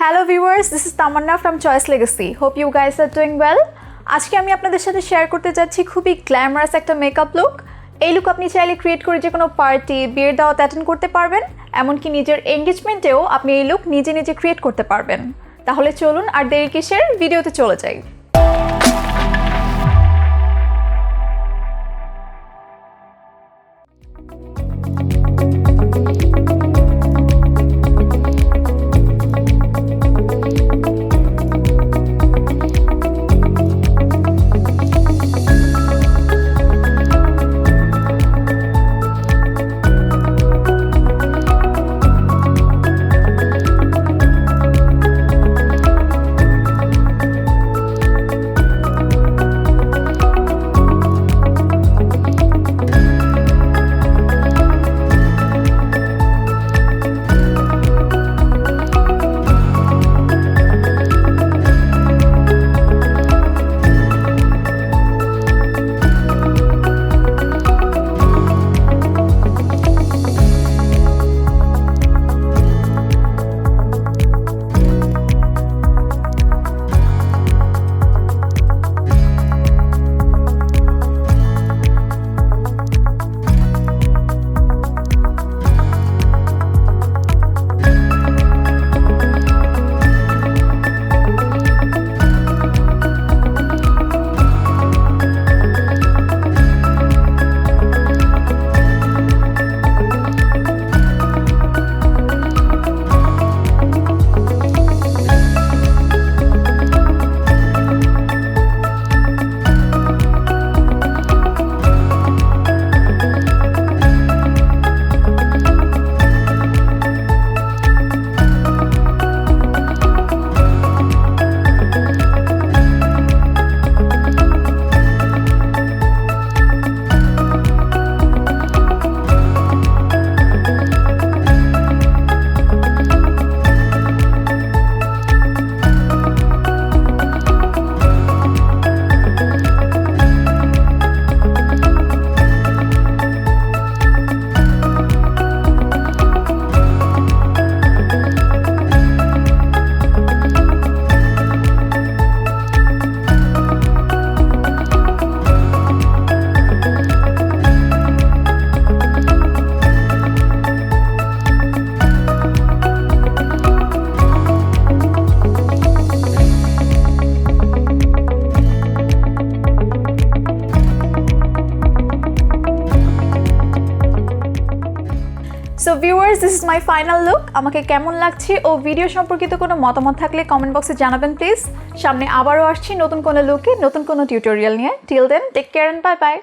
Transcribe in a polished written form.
Hello viewers, this is Tamanna from Choice Legacy. Hope you guys are doing well. আজকে আমি আপনাদের সাথে share করতে যাচ্ছি খুবই গ্ল্যামারাস একটা মেকআপ লুক। এই লুক আপনি চাইলে ক্রিয়েট করে যে কোনো পার্টি, বিয়ের দাওয়াত অ্যাটেন্ড করতে পারবেন, এমনকি নিজের এনগেজমেন্টেও আপনি এই লুক নিজে নিজে ক্রিয়েট করতে পারবেন। তাহলে চলুন আর দেরি কিসের, ভিডিওতে চলে যাই। So viewers, this is my final look. আমাকে কেমন লাগছে ও ভিডিও সম্পর্কিত কোনো মতামত থাকলে কমেন্ট বক্সে জানাবেন প্লিজ। সামনে আবারও আসছি নতুন কোনো লুকে, নতুন কোনো টিউটোরিয়াল নিয়ে। Till then, take care and bye by.